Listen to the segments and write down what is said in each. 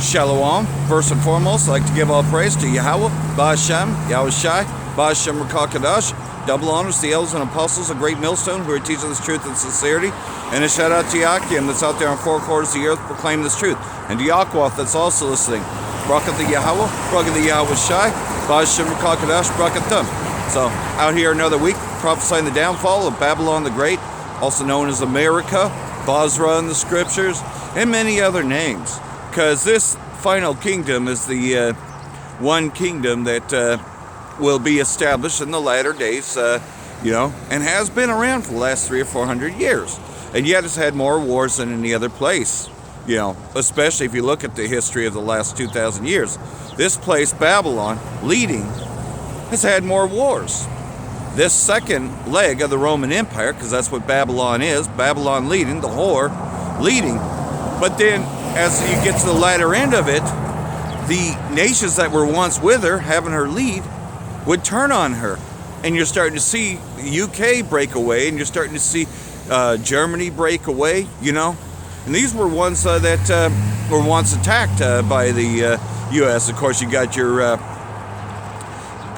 Shalom. First and foremost, I'd like to give all praise to Yahweh, Ba'Hashem, Yahushai, Ba'Hashem Rakakadash. Double honors to the elders and apostles, a great millstone who are teaching this truth and sincerity. And a shout out to Yakim that's out there on four quarters of the earth proclaiming this truth. And to Yakwath that's also listening. Brakat the Yahweh, Brakat the Yahushai, Ba'Hashem Rakakadash, Brakat them. So, out here another week, prophesying the downfall of Babylon the Great, also known as America, Basra in the scriptures, and many other names. Because this final kingdom is the one kingdom that will be established in the latter days, and has been around for the last 300 or 400 years. And yet it's had more wars than any other place, especially if you look at the history of the last 2,000 years. This place, Babylon, leading, has had more wars. This second leg of the Roman Empire, because that's what Babylon is, Babylon leading, the whore leading. But then, as you get to the latter end of it, the nations that were once with her, having her lead, would turn on her. And you're starting to see the UK break away, and you're starting to see Germany break away, And these were ones that were once attacked by the U.S. Of course, you got your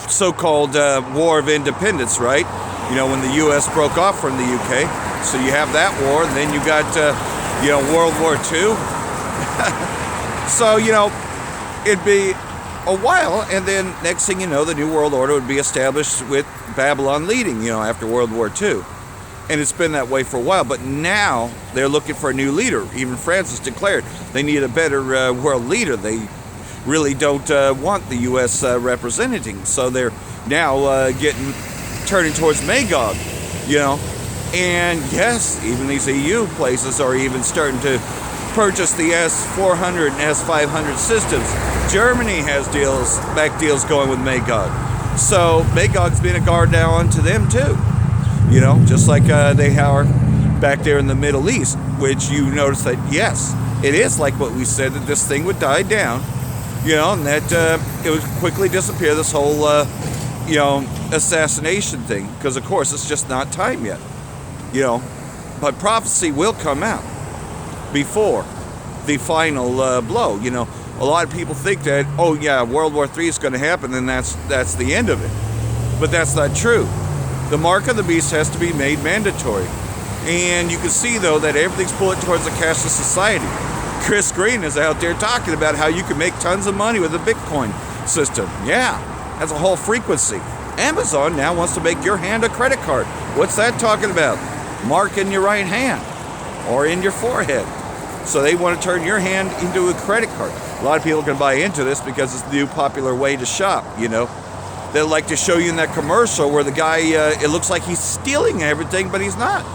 so-called War of Independence, right? When the U.S. broke off from the UK. So you have that war, and then you got, World War II. So, it'd be a while, and then next thing you know, the New World Order would be established with Babylon leading, after World War II. And it's been that way for a while, but now they're looking for a new leader. Even Francis declared they need a better world leader. They really don't want the U.S. representing, so they're now turning towards Magog, And yes, even these EU places are even starting to purchase the S-400 and S-500 systems. Germany has back deals going with Magog. So Magog's been a guard now onto them too. Just like they are back there in the Middle East, which you notice that, yes, it is like what we said, that this thing would die down, and that it would quickly disappear, this whole, assassination thing, because of course it's just not time yet, but prophecy will come out before the final blow. A lot of people think that, oh yeah, World War III is going to happen and that's the end of it. But that's not true. The mark of the beast has to be made mandatory. And you can see, though, that everything's pulling towards a cashless society. Chris Green is out there talking about how you can make tons of money with a Bitcoin system. Yeah, that's a whole frequency. Amazon now wants to make your hand a credit card. What's that talking about? Mark in your right hand or in your forehead. So they want to turn your hand into a credit card. A lot of people can buy into this because it's the new popular way to shop, They like to show you in that commercial where the guy, it looks like he's stealing everything, but he's not.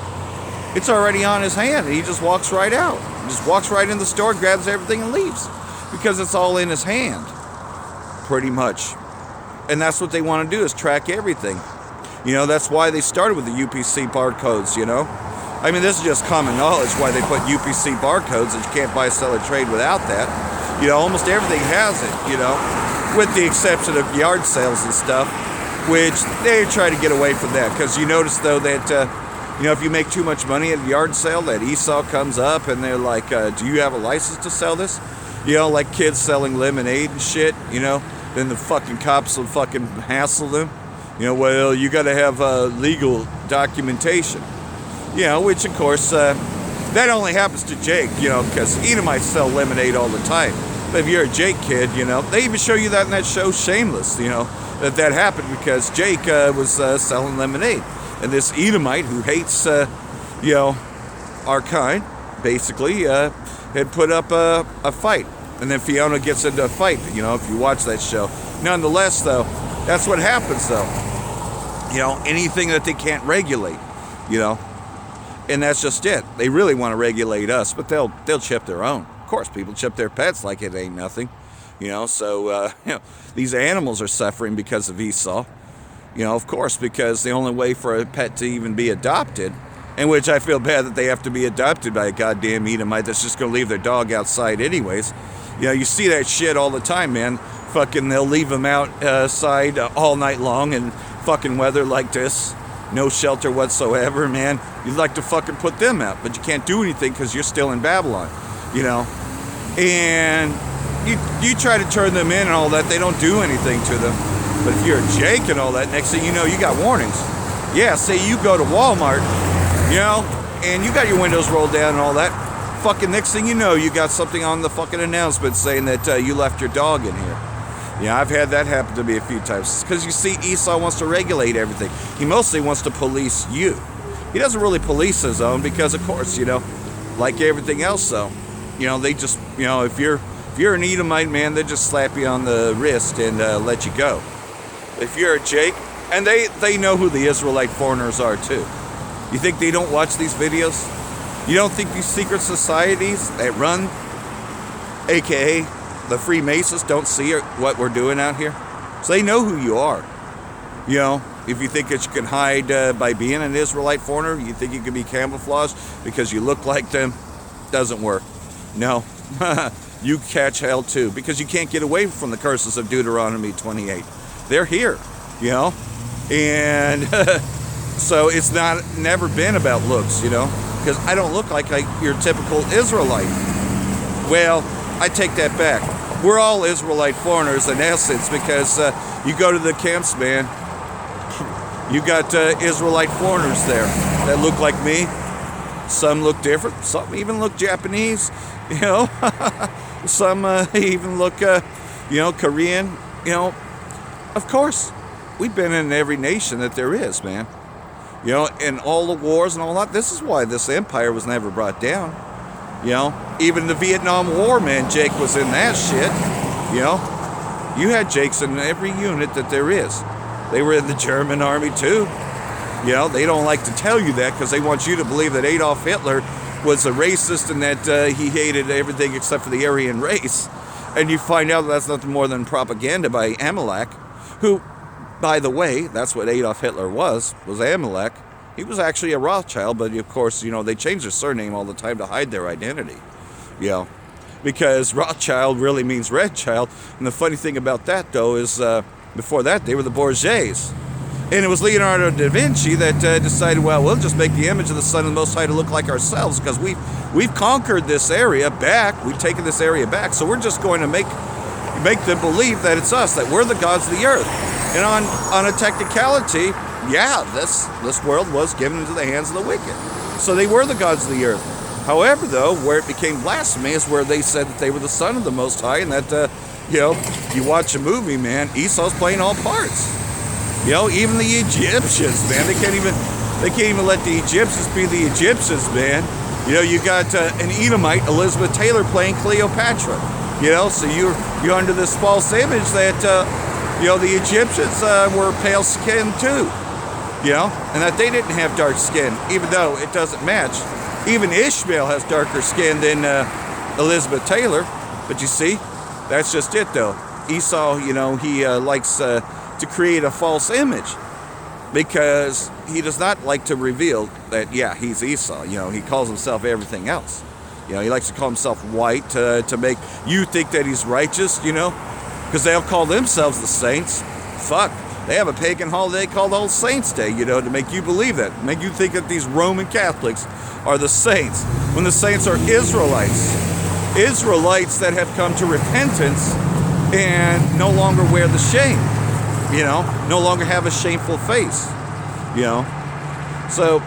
It's already on his hand, and he just walks right out. He just walks right in the store, grabs everything, and leaves. Because it's all in his hand, pretty much. And that's what they want to do, is track everything. That's why they started with the UPC barcodes, I mean, this is just common knowledge why they put UPC barcodes, and you can't buy, sell, or trade without that. Almost everything has it, with the exception of yard sales and stuff, which they try to get away from that. Because you notice, though, that, if you make too much money at a yard sale, that Esau comes up and they're like, do you have a license to sell this? Like kids selling lemonade and shit, then the fucking cops will fucking hassle them. Well, you got to have legal documentation. Which, of course, that only happens to Jake, because Edomites sell lemonade all the time. But if you're a Jake kid, they even show you that in that show Shameless, that happened because Jake was selling lemonade. And this Edomite who hates, our kind, basically, had put up a fight. And then Fiona gets into a fight, if you watch that show. Nonetheless, though, that's what happens, though. Anything that they can't regulate, And that's just it. They really want to regulate us, but they'll chip their own. Of course, people chip their pets like it ain't nothing. So these animals are suffering because of Esau. Of course, because the only way for a pet to even be adopted, in which I feel bad that they have to be adopted by a goddamn Edomite that's just going to leave their dog outside anyways. You see that shit all the time, man. Fucking, they'll leave them outside all night long in fucking weather like this. No shelter whatsoever, man. You'd like to fucking put them out, but you can't do anything because you're still in Babylon, And you try to turn them in and all that, they don't do anything to them. But if you're a Jake and all that, next thing you know, you got warnings. Yeah, say you go to Walmart, you know, and you got your windows rolled down and all that. Fucking next thing you know, you got something on the fucking announcement saying that you left your dog in here. Yeah, I've had that happen to me a few times. Because you see, Esau wants to regulate everything. He mostly wants to police you. He doesn't really police his own because, of course, you know, like everything else, though, you know, they just, you know, if you're an Edomite, man, they just slap you on the wrist and let you go. If you're a Jake, and they know who the Israelite foreigners are, too. You think they don't watch these videos? You don't think these secret societies that run, a.k.a. the Freemasons, don't see what we're doing out here? So they know who you are. You know, if you think that you can hide by being an Israelite foreigner, you think you can be camouflaged because you look like them, doesn't work. No, you catch hell too, because you can't get away from the curses of Deuteronomy 28. They're here, you know, and so it's never been about looks, you know, because I don't look like your typical Israelite. Well, I take that back. We're all Israelite foreigners in essence, because you go to the camps, man, you got Israelite foreigners there that look like me. Some look different. Some even look Japanese, you know. Some even look, you know, Korean, you know. Of course, we've been in every nation that there is, man. You know, in all the wars and all that. This is why this empire was never brought down. You know, even the Vietnam War, man, Jake was in that shit. You know, you had Jakes in every unit that there is. They were in the German army too. You know, they don't like to tell you that because they want you to believe that Adolf Hitler was a racist and that he hated everything except for the Aryan race. And you find out that's nothing more than propaganda by Amalek, who, by the way, that's what Adolf Hitler was Amalek. He was actually a Rothschild, but of course, you know, they change their surname all the time to hide their identity. You know, because Rothschild really means red child. And the funny thing about that, though, is before that, they were the Borgias. And it was Leonardo da Vinci that decided, well, we'll just make the image of the Son of the Most High to look like ourselves, because we've conquered this area back. We've taken this area back. So we're just going to make them believe that it's us, that we're the gods of the earth. And on a technicality, yeah, this world was given into the hands of the wicked. So they were the gods of the earth. However, though, where it became blasphemy is where they said that they were the Son of the Most High, and that, you know, you watch a movie, man, Esau's playing all parts. You know, even the Egyptians, man, they can't even let the Egyptians be the Egyptians, man. You know, you got an Edomite, Elizabeth Taylor, playing Cleopatra. You know, so you're under this false image that, you know, the Egyptians were pale skinned too. You know, and that they didn't have dark skin, even though it doesn't match. Even Ishmael has darker skin than Elizabeth Taylor. But you see, that's just it, though. Esau, you know, he likes to create a false image because he does not like to reveal that, yeah, he's Esau. You know, he calls himself everything else. You know, he likes to call himself white to make you think that he's righteous, you know, because they'll call themselves the saints. Fuck. They have a pagan holiday called All Saints Day, you know, to make you believe that. Make you think that these Roman Catholics are the saints, when the saints are Israelites. Israelites that have come to repentance and no longer wear the shame, you know, no longer have a shameful face, you know. So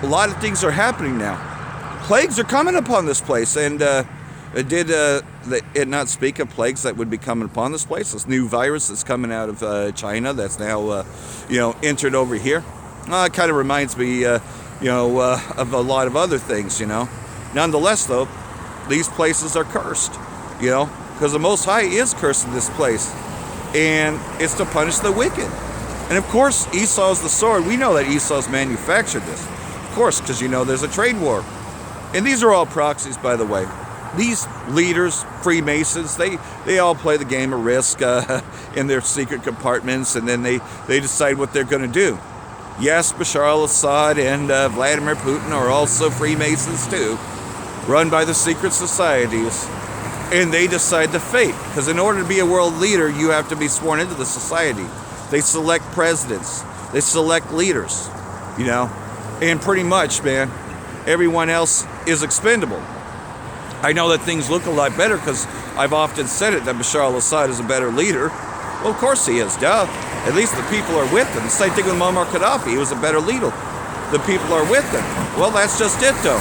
a lot of things are happening now. Plagues are coming upon this place, and did it not speak of plagues that would be coming upon this place? This new virus that's coming out of China that's now, you know, entered over here. It kind of reminds me, you know, of a lot of other things, you know. Nonetheless, though, these places are cursed, you know, because the Most High is cursing this place, and it's to punish the wicked. And of course, Esau's the sword. We know that Esau's manufactured this, of course, because, you know, there's a trade war. And these are all proxies, by the way. These leaders, Freemasons, they all play the game of Risk in their secret compartments, and then they decide what they're going to do. Yes, Bashar al-Assad and Vladimir Putin are also Freemasons too, run by the secret societies, and they decide the fate. Because in order to be a world leader, you have to be sworn into the society. They select presidents. They select leaders, you know, and pretty much, man, everyone else is expendable. I know that things look a lot better because I've often said it that Bashar al-Assad is a better leader. Well, of course he is, duh. At least the people are with him. Same thing with Muammar Gaddafi. He was a better leader. The people are with him. Well, that's just it, though.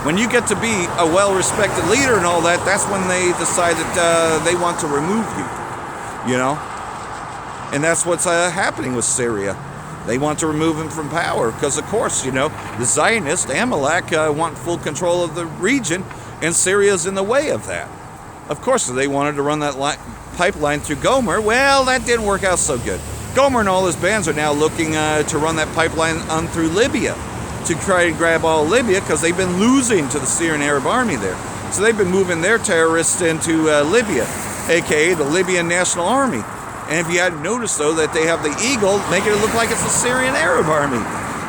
When you get to be a well-respected leader and all that, that's when they decide that they want to remove you, you know? And that's what's happening with Syria. They want to remove him from power because, of course, you know, the Zionists, Amalek, want full control of the region, and Syria's in the way of that. Of course, they wanted to run that pipeline through Gomer. Well, that didn't work out so good. Gomer and all his bands are now looking to run that pipeline on through Libya to try to grab all Libya because they've been losing to the Syrian Arab Army there. So they've been moving their terrorists into Libya, aka the Libyan National Army. And if you hadn't noticed, though, that they have the eagle making it look like it's the Syrian Arab Army,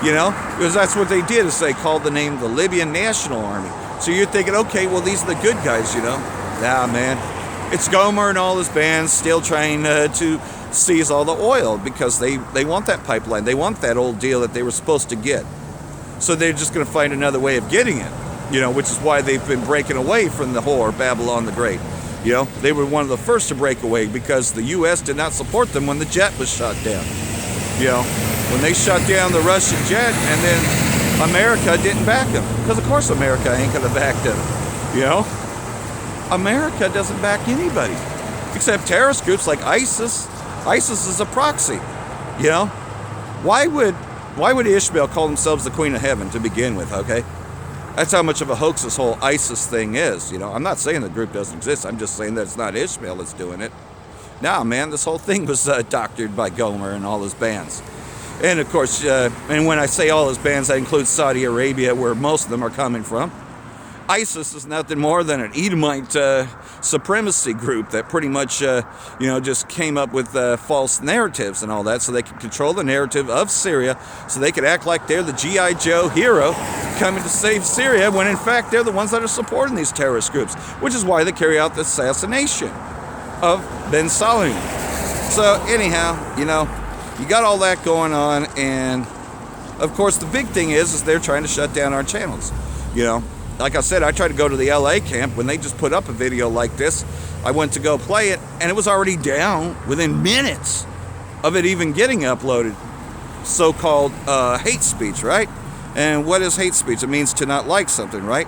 you know, because that's what they did, is they called the name the Libyan National Army. So you're thinking, okay, well, these are the good guys, you know. Nah, man. It's Gomer and all his bands still trying to seize all the oil because they want that pipeline. They want that old deal that they were supposed to get. So they're just going to find another way of getting it, you know, which is why they've been breaking away from the whore, Babylon the Great. You know, they were one of the first to break away because the U.S. did not support them when the jet was shot down. You know, when they shut down the Russian jet and then America didn't back them. Because, of course, America ain't going to back them. You know, America doesn't back anybody except terrorist groups like ISIS. ISIS is a proxy. You know, why would Ishmael call themselves the Queen of Heaven to begin with, okay? That's how much of a hoax this whole ISIS thing is, you know. I'm not saying the group doesn't exist. I'm just saying that it's not Ishmael that's doing it. Nah, man, this whole thing was doctored by Gomer and all his bands. And, of course, and when I say all his bands, that includes Saudi Arabia, where most of them are coming from. ISIS is nothing more than an Edomite supremacy group that pretty much, you know, just came up with false narratives and all that so they could control the narrative of Syria, so they could act like they're the G.I. Joe hero coming to save Syria, when in fact they're the ones that are supporting these terrorist groups, which is why they carry out the assassination of Ben Salman. So anyhow, you know, you got all that going on, and of course the big thing is they're trying to shut down our channels, you know. Like I said, I tried to go to the LA camp when they just put up a video like this. I went to go play it, and it was already down within minutes of it even getting uploaded. So-called hate speech, right? And what is hate speech? It means to not like something, right?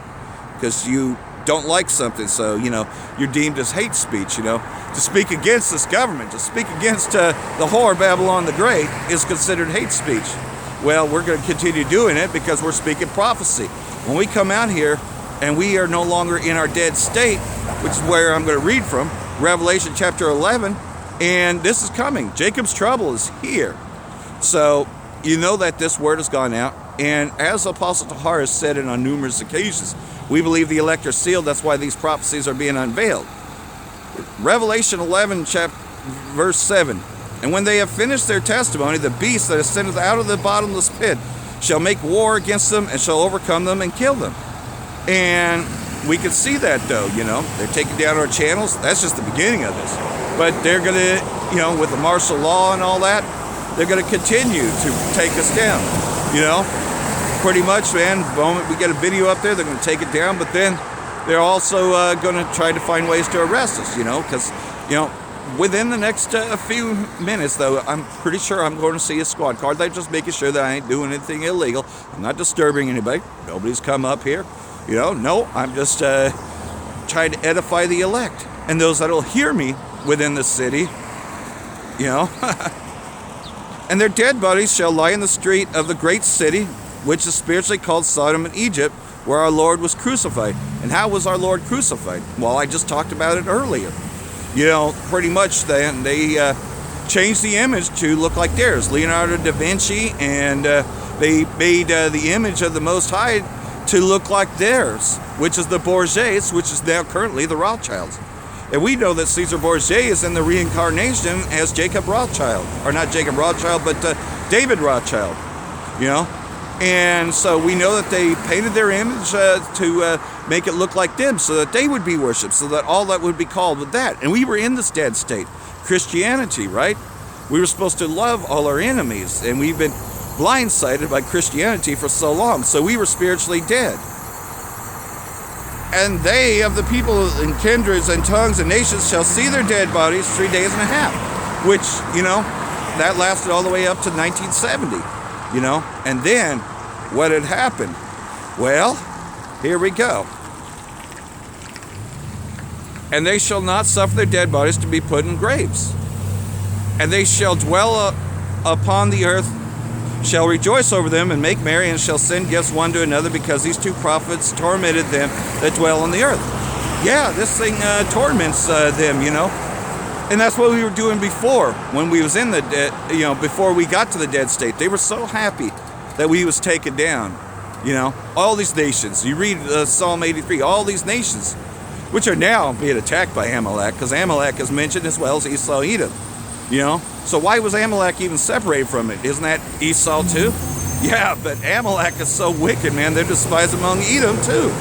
Because you don't like something, so, you know, you're deemed as hate speech, you know. To speak against this government, to speak against the whore Babylon the Great is considered hate speech. Well, we're going to continue doing it because we're speaking prophecy. When we come out here and we are no longer in our dead state, which is where I'm going to read from, Revelation chapter 11, and this is coming. Jacob's trouble is here. So you know that this word has gone out, and as Apostle Tahar has said it on numerous occasions, we believe the elect are sealed. That's why these prophecies are being unveiled. Revelation 11, verse 7. And when they have finished their testimony, the beast that ascendeth out of the bottomless pit shall make war against them and shall overcome them and kill them. And we can see that, though, you know. They're taking down our channels. That's just the beginning of this. But they're going to, you know, with the martial law and all that, they're going to continue to take us down, you know. Pretty much, man, the moment we get a video up there, they're going to take it down. But then they're also going to try to find ways to arrest us, you know, because, you know, within the next few minutes, though, I'm pretty sure I'm going to see a squad car. They're just making sure that I ain't doing anything illegal. I'm not disturbing anybody. Nobody's come up here. You know, no, I'm just trying to edify the elect and those that will hear me within the city, you know. And their dead bodies shall lie in the street of the great city, which is spiritually called Sodom and Egypt, where our Lord was crucified. And how was our Lord crucified? Well, I just talked about it earlier. You know, pretty much then they changed the image to look like theirs. Leonardo da Vinci, and they made the image of the Most High to look like theirs, which is the Borgias, which is now currently the Rothschilds. And we know that Caesar Borgia is in the reincarnation as Jacob Rothschild. Or not Jacob Rothschild, but David Rothschild, you know. And so we know that they painted their image to make it look like them so that they would be worshipped, so that all that would be called with that. And we were in this dead state. Christianity, right? We were supposed to love all our enemies, and we've been blindsided by Christianity for so long. So we were spiritually dead. And they of the people and kindreds and tongues and nations shall see their dead bodies 3 days and a half. Which, that lasted all the way up to 1970. And then what had happened? Well, here we go. And they shall not suffer their dead bodies to be put in graves. And they shall dwell upon the earth, shall rejoice over them and make merry, and shall send gifts one to another, because these two prophets tormented them that dwell on the earth. Yeah, this thing torments them, And that's what we were doing before, when we was in the dead, before we got to the dead state. They were so happy that we was taken down, All these nations. You read Psalm 83, all these nations, which are now being attacked by Amalek, because Amalek is mentioned as well as Esau, Edom. So why was Amalek even separated from it? Isn't that Esau too? Yeah, but Amalek is so wicked, man. They're despised among Edom too.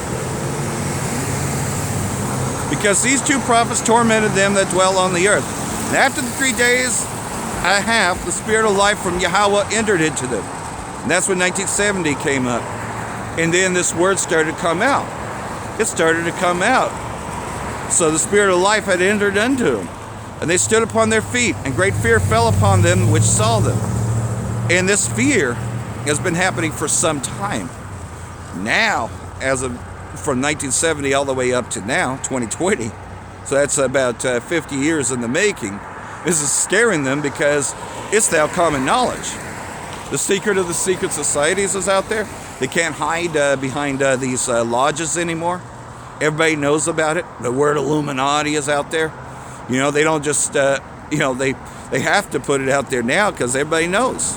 Because these two prophets tormented them that dwell on the earth. And after the 3 days and a half, the spirit of life from Yahweh entered into them. And that's when 1970 came up. And then this word started to come out. It started to come out. So the spirit of life had entered into them. And they stood upon their feet, and great fear fell upon them which saw them. And this fear has been happening for some time. Now, from 1970 all the way up to now, 2020, so that's about 50 years in the making, this is scaring them because it's now common knowledge. The secret of the secret societies is out there. They can't hide behind these lodges anymore. Everybody knows about it. The word Illuminati is out there. They don't just, they have to put it out there now because everybody knows.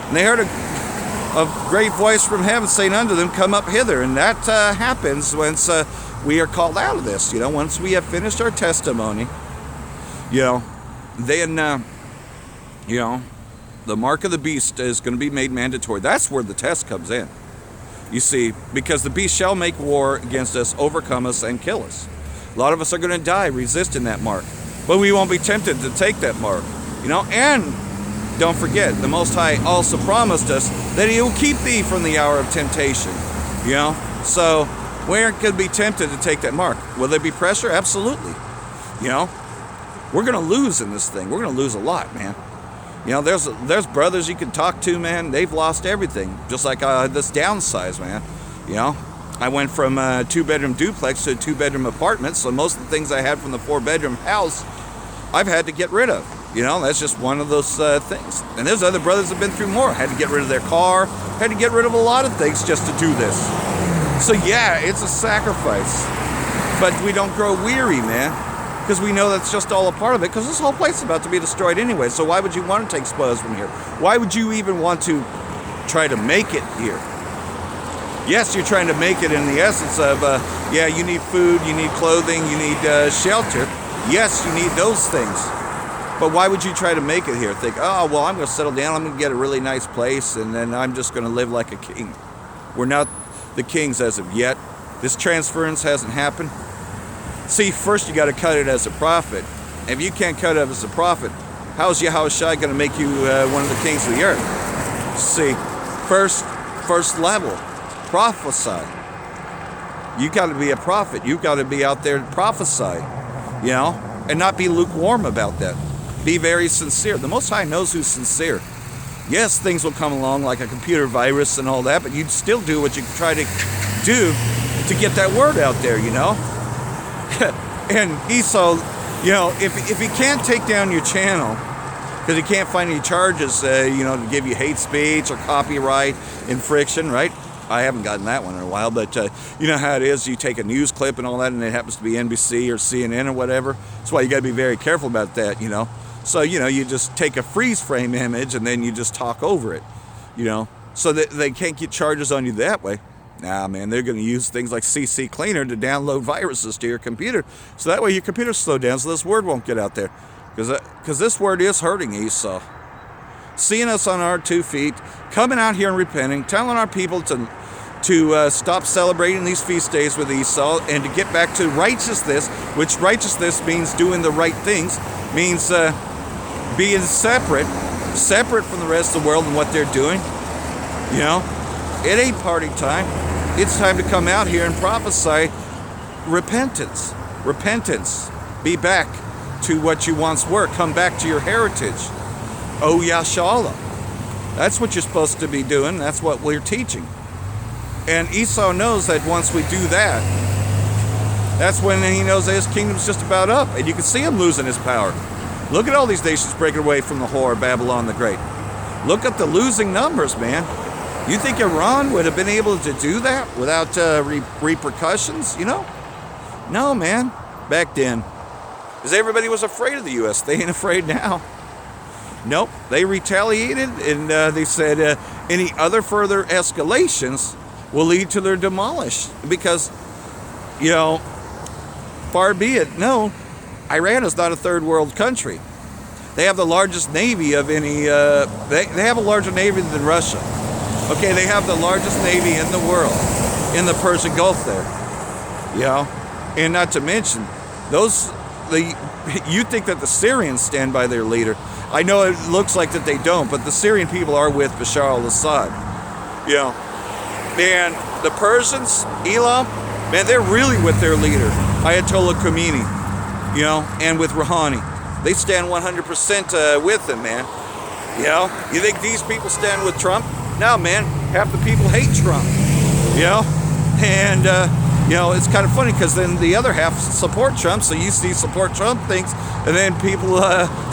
And they heard a great voice from heaven saying unto them, come up hither. And that happens once we are called out of this. Once we have finished our testimony, then, the mark of the beast is going to be made mandatory. That's where the test comes in. You see, because the beast shall make war against us, overcome us, and kill us. A lot of us are going to die resisting that mark. But we won't be tempted to take that mark. And don't forget, the Most High also promised us that He will keep thee from the hour of temptation. So we aren't going to be tempted to take that mark. Will there be pressure? Absolutely. We're going to lose in this thing. We're going to lose a lot, man. There's brothers you can talk to, man. They've lost everything. Just like this downsize, man. I went from a 2-bedroom duplex to a 2-bedroom apartment. So most of the things I had from the 4-bedroom house, I've had to get rid of. That's just one of those things. And there's other brothers that have been through more. Had to get rid of their car. Had to get rid of a lot of things just to do this. So yeah, it's a sacrifice. But we don't grow weary, man. Because we know that's just all a part of it. Because this whole place is about to be destroyed anyway. So why would you want to take spoils from here? Why would you even want to try to make it here? Yes, you're trying to make it in the essence of, you need food, you need clothing, you need shelter. Yes, you need those things. But why would you try to make it here? Think, I'm going to settle down, I'm going to get a really nice place, and then I'm just going to live like a king. We're not the kings as of yet. This transference hasn't happened. See, first you got to cut it as a prophet. If you can't cut it as a prophet, how is Yahushua going to make you one of the kings of the earth? See, first level, prophesy. You got to be a prophet. You got to be out there to prophesy, and not be lukewarm about that. Be very sincere. The Most High knows who's sincere. Yes, things will come along like a computer virus and all that, but you still do what you try to do to get that word out there, And Esau, if he can't take down your channel, because he can't find any charges, to give you hate speech or copyright infraction, right? I haven't gotten that one in a while, but you know how it is. You take a news clip and all that, and it happens to be NBC or CNN or whatever. That's why you got to be very careful about that, So, you just take a freeze frame image and then you just talk over it, so that they can't get charges on you that way. Nah, man, they're going to use things like CC Cleaner to download viruses to your computer, so that way your computer slow down, so this word won't get out there, because this word is hurting Esau. Seeing us on our 2 feet, coming out here and repenting, telling our people to stop celebrating these feast days with Esau and to get back to righteousness, which righteousness means doing the right things, means being separate from the rest of the world and what they're doing. It ain't party time. It's time to come out here and prophesy repentance. Repentance. Be back to what you once were. Come back to your heritage. Oh Yashala. That's what you're supposed to be doing. That's what we're teaching. And Esau knows that once we do that, that's when he knows that his kingdom's just about up. And you can see him losing his power. Look at all these nations breaking away from the whore, Babylon the Great. Look at the losing numbers, man. You think Iran would have been able to do that without repercussions, you know? No, man. Back then. Because everybody was afraid of the U.S. They ain't afraid now. Nope. They retaliated, and they said any other further escalations will lead to their demolish. Because, you know, far be it known, Iran is not a third world country. They have the largest navy of any, they have a larger navy than Russia. Okay, they have the largest navy in the world, in the Persian Gulf there. You know, and not to mention, you think that the Syrians stand by their leader. I know it looks like that they don't, but the Syrian people are with Bashar al-Assad. You know, and the Persians, Elam, man, they're really with their leader, Ayatollah Khomeini, you know, and with Rouhani. They stand 100% with him, man. You know, you think these people stand with Trump? No, man, half the people hate Trump, you know, and, you know, it's kind of funny because then the other half support Trump, so you see support Trump things, and then people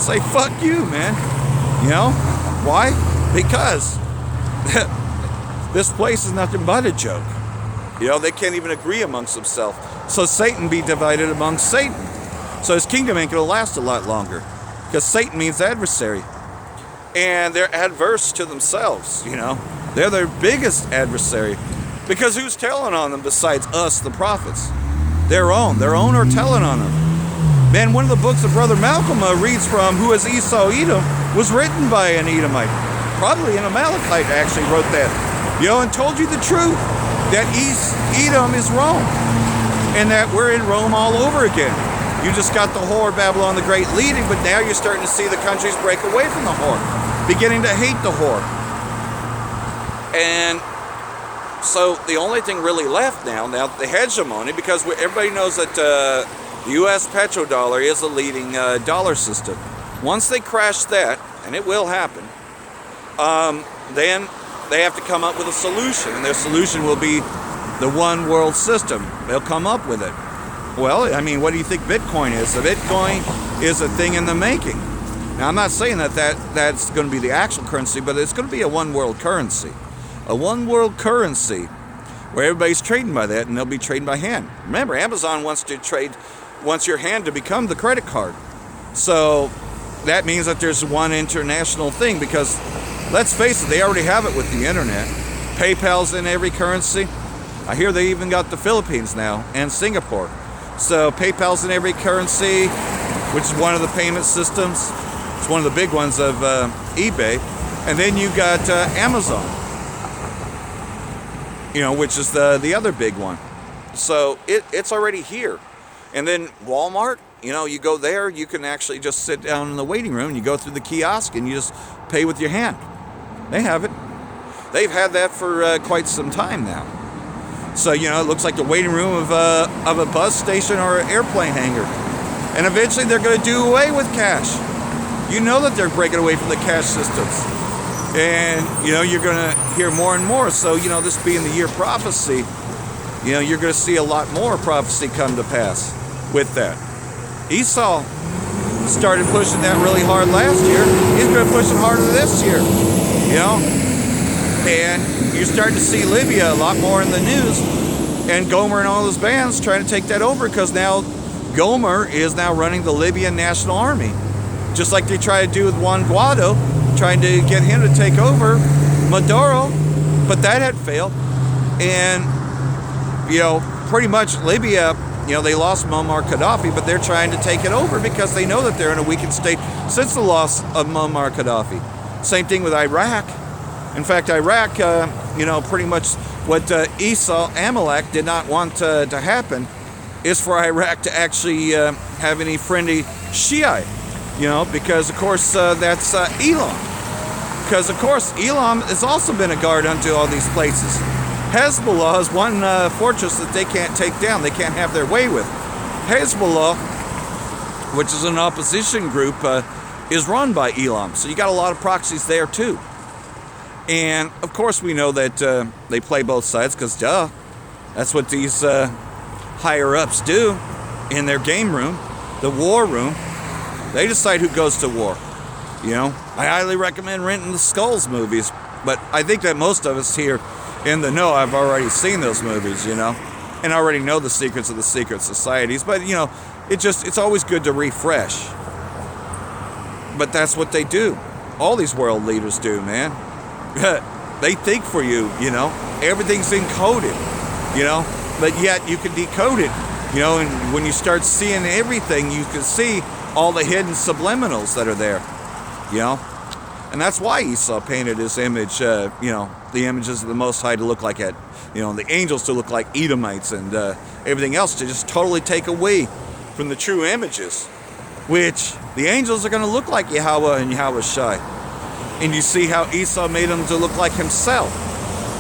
say, fuck you, man, you know? Why? Because this place is nothing but a joke. You know, they can't even agree amongst themselves. So Satan be divided amongst Satan. So his kingdom ain't going to last a lot longer because Satan means adversary. And they're adverse to themselves, you know. They're their biggest adversary. Because who's telling on them besides us, the prophets? Their own are telling on them. Man, one of the books that Brother Malcolm reads from, who is Esau Edom, was written by an Edomite. Probably an Amalekite actually wrote that. You know, and told you the truth. That Edom is Rome. And that we're in Rome all over again. You just got the whore, Babylon the Great, leading, but now you're starting to see the countries break away from the whore. Beginning to hate the whore. And so the only thing really left now the hegemony, because everybody knows that the U.S. petrodollar is the leading dollar system. Once they crash that, and it will happen, then they have to come up with a solution, and their solution will be the one world system. They'll come up with it. Well, I mean, what do you think Bitcoin is? The Bitcoin is a thing in the making. Now, I'm not saying that's going to be the actual currency, but it's going to be a one world currency. A one world currency where everybody's trading by that, and they'll be trading by hand. Remember, Amazon wants your hand to become the credit card. So that means that there's one international thing, because let's face it, they already have it with the internet. PayPal's in every currency. I hear they even got the Philippines now and Singapore. So PayPal's in every currency, which is one of the payment systems. It's one of the big ones of eBay. And then you got Amazon, you know, which is the other big one. So it's already here. And then Walmart, you know, you go there, you can actually just sit down in the waiting room, and you go through the kiosk, and you just pay with your hand. They have it. They've had that for quite some time now. So, you know, it looks like the waiting room of a bus station or an airplane hangar. And eventually they're going to do away with cash. You know that they're breaking away from the cash systems. And, you know, you're going to hear more and more. So, you know, this being the year prophecy, you know, you're going to see a lot more prophecy come to pass with that. Esau started pushing that really hard last year. He's going to push it harder this year, you know. And you're starting to see Libya a lot more in the news. And Gomer and all his bands trying to take that over, because now Gomer is now running the Libyan National Army. Just like they tried to do with Juan Guaido, trying to get him to take over Maduro, but that had failed. And, you know, pretty much Libya, you know, they lost Muammar Gaddafi, but they're trying to take it over because they know that they're in a weakened state since the loss of Muammar Gaddafi. Same thing with Iraq. In fact, Iraq, you know, pretty much what Esau, Amalek, did not want to happen is for Iraq to actually have any friendly Shiite. You know, because of course that's Elam. Because of course Elam has also been a guard unto all these places. Hezbollah is one fortress that they can't take down. They can't have their way with. Hezbollah, which is an opposition group, is run by Elam. So you got a lot of proxies there too. And of course we know that they play both sides because duh, that's what these higher ups do in their game room, the war room. They decide who goes to war. You know, I highly recommend renting the Skulls movies, but I think that most of us here in the know have already seen those movies, you know, and already know the secrets of the secret societies. But you know, it's always good to refresh. But that's what they do. All these world leaders do, man. They think for you, you know. Everything's encoded, you know, but yet you can decode it, you know, and when you start seeing everything, you can see all the hidden subliminals that are there, you know. And that's why Esau painted his image, you know, the images of the Most High to look like it, you know, the angels to look like Edomites and everything else to just totally take away from the true images, which the angels are going to look like Yahweh and Yahweh Shai. And you see how Esau made them to look like himself,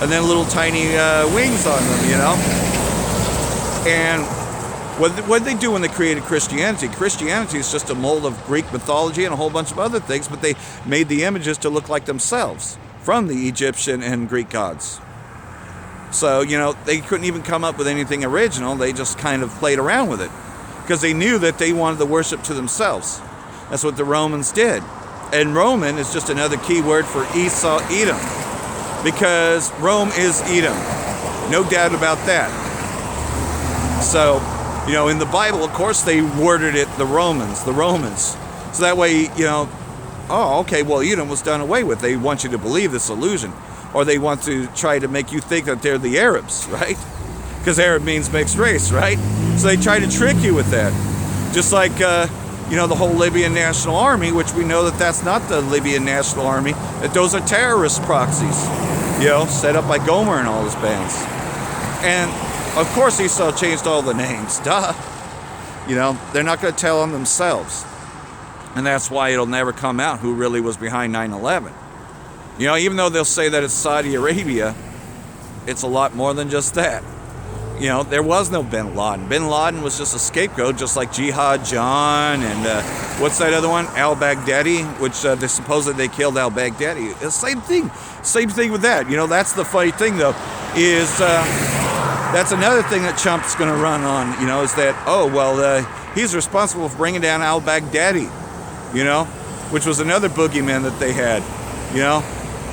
and then little tiny wings on them, you know. And what they do when they created Christianity? Christianity is just a mold of Greek mythology and a whole bunch of other things, but they made the images to look like themselves from the Egyptian and Greek gods. So, you know, they couldn't even come up with anything original. They just kind of played around with it because they knew that they wanted the worship to themselves. That's what the Romans did. And Roman is just another key word for Esau, Edom, because Rome is Edom. No doubt about that. So, you know, in the Bible, of course, they worded it the Romans. So that way, you know, oh, okay, well, Edom was done away with. They want you to believe this illusion. Or they want to try to make you think that they're the Arabs, right? Because Arab means mixed race, right? So they try to trick you with that. Just like, you know, the whole Libyan National Army, which we know that that's not the Libyan National Army, that those are terrorist proxies, you know, set up by Gomer and all his bands. And, of course, Esau changed all the names, duh. You know, they're not going to tell on themselves. And that's why it'll never come out who really was behind 9/11. You know, even though they'll say that it's Saudi Arabia, it's a lot more than just that. You know, there was no bin Laden. Bin Laden was just a scapegoat, just like Jihad John and what's that other one? Al-Baghdadi, which they supposedly they killed Al-Baghdadi. It's the same thing with that. You know, that's the funny thing, though, is that's another thing that Trump's going to run on, you know, is that, oh, well, he's responsible for bringing down Al-Baghdadi, you know, which was another boogeyman that they had, you know.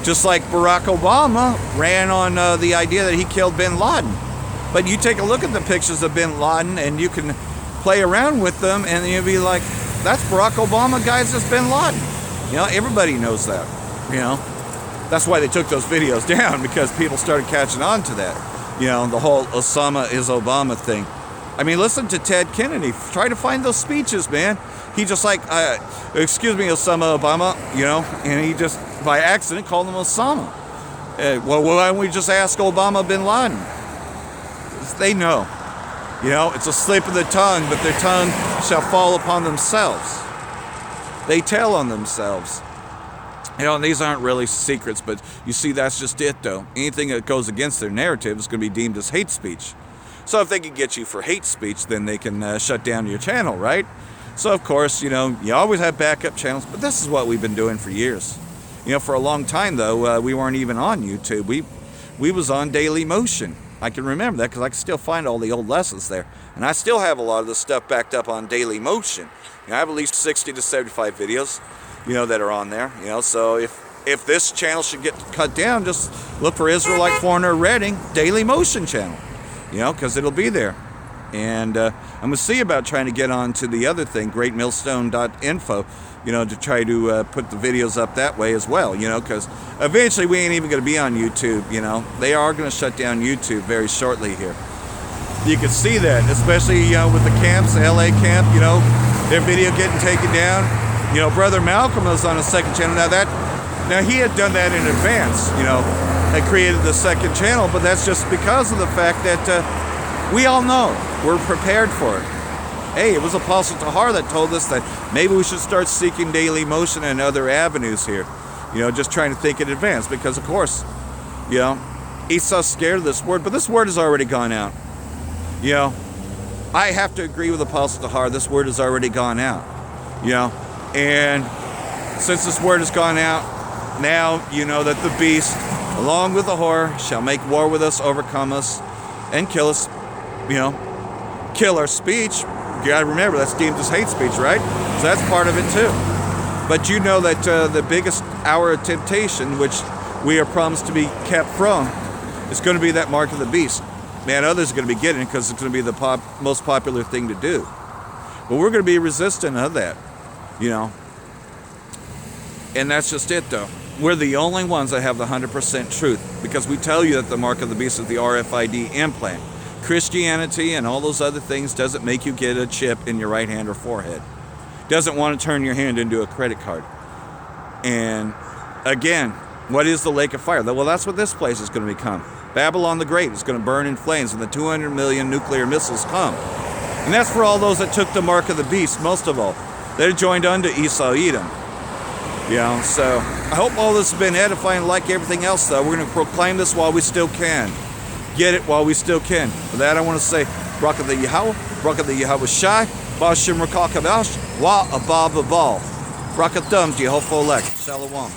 Just like Barack Obama ran on the idea that he killed bin Laden. But you take a look at the pictures of bin Laden and you can play around with them and you'll be like, that's Barack Obama, guys, that's bin Laden. You know, everybody knows that, you know. That's why they took those videos down, because people started catching on to that. You know, the whole Osama is Obama thing. I mean, listen to Ted Kennedy. Try to find those speeches, man. He just like, excuse me, Osama Obama, you know, and he just, by accident, called him Osama. Well, why don't we just ask Obama bin Laden? They know. You know, it's a slip of the tongue, but their tongue shall fall upon themselves. They tell on themselves. You know, and these aren't really secrets, but you see, that's just it, though. Anything that goes against their narrative is going to be deemed as hate speech. So if they can get you for hate speech, then they can shut down your channel, right? So, of course, you know, you always have backup channels, but this is what we've been doing for years. You know, for a long time, though, we weren't even on YouTube. We was on Daily Motion. I can remember that because I can still find all the old lessons there. And I still have a lot of the stuff backed up on Daily Motion. You know, I have at least 60 to 75 videos, you know, that are on there. You know, so if this channel should get cut down, just look for Israelite Foreigner Reading Daily Motion channel. You know, because it'll be there. And I'm going to see about trying to get on to the other thing, greatmillstone.info, you know, to try to put the videos up that way as well, you know, because eventually we ain't even going to be on YouTube, you know. They are going to shut down YouTube very shortly here. You can see that, especially, you know, with the camps, the LA camp, you know, their video getting taken down. You know, Brother Malcolm was on a second channel. Now he had done that in advance, you know, had created the second channel, but that's just because of the fact that we all know we're prepared for it. Hey, it was Apostle Tahar that told us that maybe we should start seeking Daily Motion and other avenues here. You know, just trying to think in advance, because of course, you know, Esau's scared of this word, but this word has already gone out. You know, I have to agree with Apostle Tahar. This word has already gone out. You know, and since this word has gone out, now you know that the beast, along with the whore, shall make war with us, overcome us, and kill us. You know, kill our speech. You gotta remember, that's deemed as hate speech, right? So that's part of it too. But you know that the biggest hour of temptation, which we are promised to be kept from, is going to be that mark of the beast. Man, others are going to be getting it because it's going to be the most popular thing to do. But we're going to be resistant of that, you know. And that's just it, though. We're the only ones that have the 100% truth, because we tell you that the mark of the beast is the RFID implant. Christianity and all those other things doesn't make you get a chip in your right hand or forehead. Doesn't want to turn your hand into a credit card. And again, what is the lake of fire? Well, that's what this place is going to become. Babylon the Great is going to burn in flames when the 200 million nuclear missiles come. And that's for all those that took the mark of the beast, most of all. They joined unto Esau, Edom. You know, so I hope all this has been edifying. Like everything else, though, we're going to proclaim this while we still can. Get it while we still can. For that, I want to say, Bracha the Yahweh, Bracha the Yahweh Shai, Bashim Rakal Kabash, Wa Abab Abal. Bracha Thums, Yehovah Elect. Shalom.